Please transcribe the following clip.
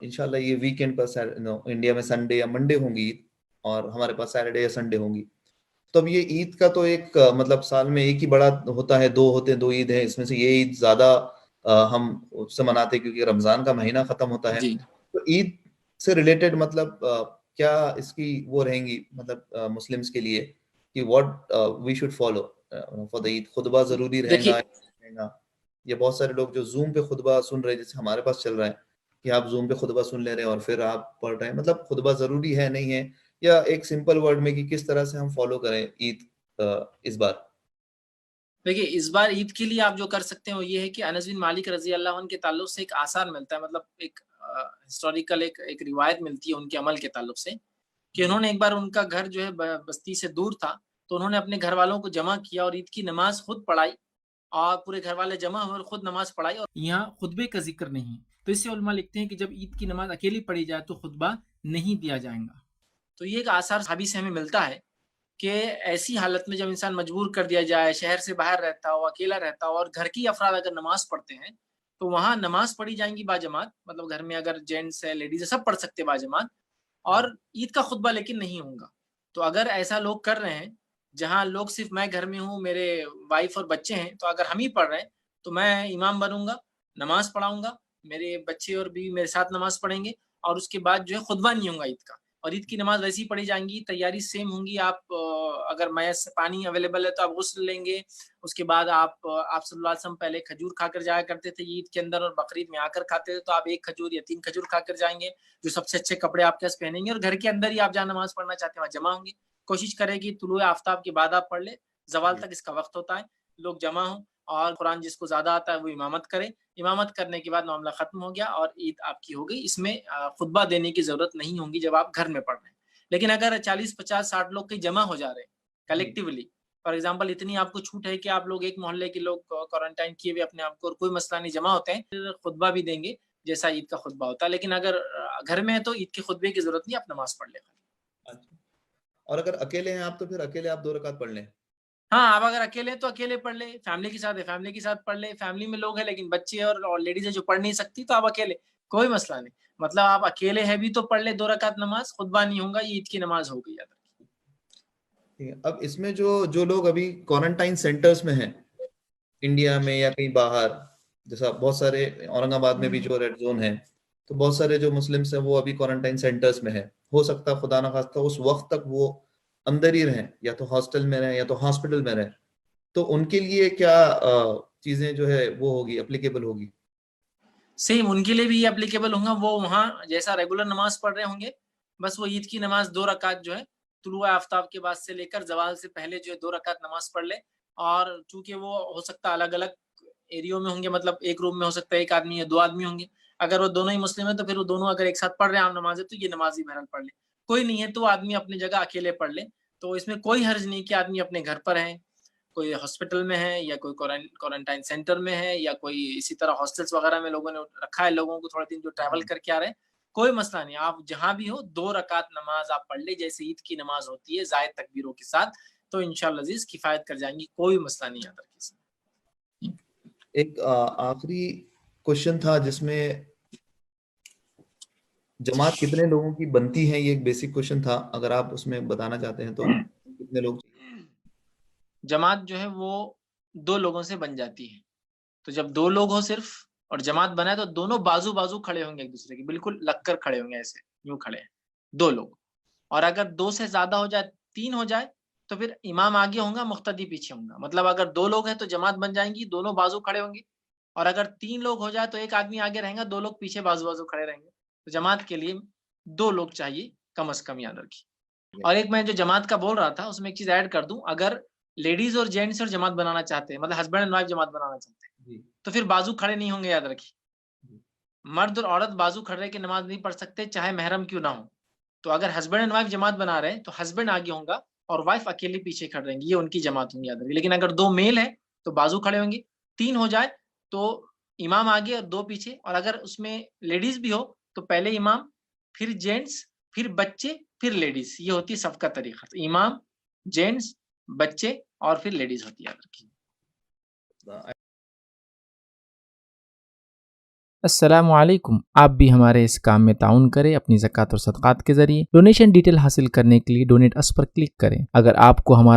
इंशाल्लाह ये वीकेंड पर इंडिया में संडे या मंडे होंगी ईद, और हमारे पास सैटरडे या संडे होंगी। तो अब ये ईद का तो एक मतलब साल में एक ही बड़ा होता है, दो होते हैं, दो ईद है, इसमें से ये ईद ज्यादा हम उससे मनाते हैं क्योंकि रमजान का महीना खत्म होता है। जी। तो ईद से रिलेटेड मतलब क्या इसकी वो रहेंगी मतलब मुस्लिम्स के लिए कि what we should follow for the Eid? खुतबा जरूरी रहेगा? देखिए ये बहुत सारे लोग जो जूम पे खुतबा सुन रहे हैं, जैसे हमारे पास चल रहा है कि आप जूम पे खुतबा सुन ले रहे हैं और फिर आप पढ़ रहे हैं, मतलब खुतबा जरूरी है नहीं है, या एक सिंपल वर्ड में कि किस तरह से हम फॉलो करें ईद इस बार? देखिए, इस बार ईद के लिए आप जो कर सकते हैं वो ये है कि अनस बिन मालिक रजी अल्लाह अन्हु के ताल्लुक से एक आसार मिलता है, मतलब एक हिस्टोरिकल एक रिवायत मिलती है उनके अमल के ताल्लुक से कि उन्होंने एक बार, उनका घर जो है बस्ती से दूर था, तो उन्होंने अपने घर वालों को जमा किया और ईद की नमाज खुद पढ़ाई, और पूरे घर वाले जमा हुए और खुद नमाज पढ़ाई। और यहाँ खुतबे का जिक्र नहीं, तो इससे उलमा लिखते हैं कि जब ईद की नमाज अकेली पढ़ी जाए तो खुतबा नहीं दिया जाएगा। तो ये एक आसार सहाबी से हमें मिलता है कि ऐसी हालत में जब इंसान मजबूर कर दिया जाए, शहर से बाहर रहता हो, अकेला रहता हो और घर की अफराद अगर नमाज पढ़ते हैं तो वहां नमाज पढ़ी जाएंगी बाजमात, मतलब घर में अगर जेंट्स है, लेडीज है, सब पढ़ सकते हैं बाजमात, और ईद का खुतबा लेकिन नहीं होगा। तो अगर ऐसा लोग कर रहे हैं, जहां लोग सिर्फ मैं घर में हूँ, मेरे वाइफ और बच्चे हैं, तो अगर हम ही पढ़ रहे हैं तो मैं इमाम बनूंगा, नमाज पढ़ाऊंगा, मेरे बच्चे और बीवी मेरे साथ नमाज पढ़ेंगे, और उसके बाद जो है खुतबा नहीं होगा ईद का, और ईद की नमाज वैसी ही पढ़ी जाएंगी, तैयारी सेम होंगी। आप अगर मैस पानी अवेलेबल है तो आप गुस्ल लेंगे, उसके बाद आप सल्लल्लाहु अलैहि वसल्लम पहले खजूर खाकर जाया करते थे ईद के अंदर, और बकरीद में आकर खाते थे, तो आप एक खजूर या 3 खजूर खाकर जाएंगे, जो सबसे अच्छे कपड़े आपके पास पहनेंगे, और घर के अंदर ही आप जहाँ नमाज पढ़ना चाहते हैं वहाँ जमा होंगे। कोशिश करें कि तुलुए आफ्ताब के बाद आप पढ़ ले, जवाल तक इसका वक्त होता है, लोग जमा हों, और कुरान जिसको ज्यादा आता है वो इमामत करे, इमामत करने के बाद मामला खत्म हो गया और ईद आपकी हो गई। इसमें खुतबा देने की जरूरत नहीं होगी जब आप घर में पढ़ रहे हैं। लेकिन अगर 40, 50, 60 लोग कहीं जमा हो जा रहे हैं कलेक्टिवली, फॉर एग्जाम्पल इतनी आपको छूट है कि आप लोग एक मोहल्ले के लोग क्वारंटाइन किए हुए अपने आप को, और कोई मसला नहीं, जमा होते हैं, फिर खुतबा भी देंगे जैसा ईद का खुतबा होता है। लेकिन अगर घर में है तो ईद के खुतबे की जरूरत नहीं, आप नमाज पढ़ ले। अच्छा। और अगर अकेले हैं आप तो फिर अकेले आप 2 रकात पढ़ लें? हाँ, आप अगर अकेले हैं तो अकेले पढ़ ले, फैमिली के साथ है फैमिली के साथ पढ़ ले, फैमिली में लोग हैं लेकिन बच्चे और लेडीज है जो पढ़ नहीं सकती, तो आप अकेले, कोई मसला नहीं। मतलब आप अकेले हैं भी तो पढ़ ले 2 रकात नमाज, खुतबा नहीं होगा, ये ईद की नमाज हो गई। याद रखिए। ठीक है। अब इसमें जो जो लोग अभी क्वारंटाइन सेंटर्स में हैं इंडिया में या कहीं बाहर, जैसा बहुत सारे औरंगाबाद में भी जो रेड जोन है, तो बहुत सारे जो मुस्लिम्स हैं वो अभी क्वारंटाइन सेंटर्स में है, हो सकता है खुदा ना खास्ता उस वक्त तक वो अंदर ही रहें, या तो हॉस्टल में रहें या तो हॉस्पिटल में रहें, तो उनके लिए क्या चीजें जो है वो होगी, एप्लीकेबल होगी? सेम उनके लिए भी ये एप्लीकेबल होगा, वो वहाँ जैसा रेगुलर नमाज पढ़ रहे होंगे, बस वो ईद की नमाज 2 रकात जो है तुलुआ आफ्ताब के बाद से लेकर जवाल से पहले जो है 2 रकात नमाज पढ़ ले। और चूंकि वो हो सकता है अलग अलग एरियो में होंगे, मतलब एक रूम में हो सकता है एक आदमी या 2 आदमी होंगे, अगर वो दोनों ही मुस्लिम है तो फिर वो दोनों अगर एक साथ पढ़ रहे हैं आम नमाज है तो ये नमाज ही बहरहाल पढ़ ले। कोई नहीं है तो आदमी अपनी जगह अकेले पढ़ ले, तो इसमें कोई हर्ज नहीं कि आदमी अपने घर पर है, कोई हॉस्पिटल में है, या कोई क्वारंटाइन सेंटर में है, या कोई इसी तरह हॉस्टल्स वगैरह में लोगों ने रखा है लोगों को थोड़े दिन जो ट्रैवल करके आ रहे हैं, कोई मसला नहीं, आप जहां भी हो 2 रकात नमाज आप पढ़ ले जैसे ईद की नमाज होती है जायद तकबीरों के साथ, तो इंशाअल्लाह अजीज किफायत कर जाएंगी, कोई मसला नहीं आता किसी। एक आखिरी क्वेश्चन था जिसमें जमात कितने लोगों की बनती है, ये एक बेसिक क्वेश्चन था, अगर आप उसमें बताना चाहते हैं तो कितने लोग चाहिए? जमात जो है वो 2 लोगों से बन जाती है, तो जब 2 लोग हो सिर्फ और जमात बनाए तो दोनों बाजू बाजू खड़े होंगे एक दूसरे के, बिल्कुल लगकर खड़े होंगे, ऐसे यूं खड़े हैं 2 लोग। और अगर 2 से ज्यादा हो जाए, 3 हो जाए, तो फिर इमाम आगे होगा, मुख्तदी पीछे होगा। मतलब अगर 2 लोग हैं तो जमात बन जाएंगी, दोनों बाजू खड़े होंगे, और अगर 3 लोग हो जाए तो एक आदमी आगे रहेगा, 2 लोग पीछे बाजू बाजू खड़े रहेंगे। तो जमात के लिए 2 लोग चाहिए कम से कम, याद रखिए। और एक मैं जो जमात का बोल रहा था उसमें एक चीज ऐड कर दूं, अगर लेडीज और जेंट्स और जमात बनाना चाहते हैं, मतलब हस्बैंड एंड वाइफ जमात बनाना चाहते हैं, जी। तो फिर बाजू खड़े नहीं होंगे, याद रखिए। जी। मर्द और औरत बाजू खड़े के नमाज नहीं पढ़ सकते चाहे महरम क्यों ना हो। तो अगर हस्बैंड एंड वाइफ जमात बना रहे हैं तो हस्बैंड आगे होगा और वाइफ अकेले पीछे खड़े रहेंगी, ये उनकी जमात होंगी, याद रखिए। लेकिन अगर 2 मेल है तो बाजू खड़े होंगे, 3 हो जाए तो इमाम आगे और 2 पीछे, और अगर उसमें लेडीज भी हो तो पहले इमाम, फिर जेंट्स, फिर बच्चे, फिर लेडीज, ये होती है सबका तरीका। तो इमाम, जेंट्स, बच्चे और फिर लेडीज होती है, याद रखिए। अस्सलामुअलैकुम। आप भी हमारे इस काम में ताउन करें अपनी ज़कात और सदक़ात के ज़रिए। डोनेशन डिटेल हासिल करने के लिए डोनेट अस पर क्लिक करें। अगर आपको हमारा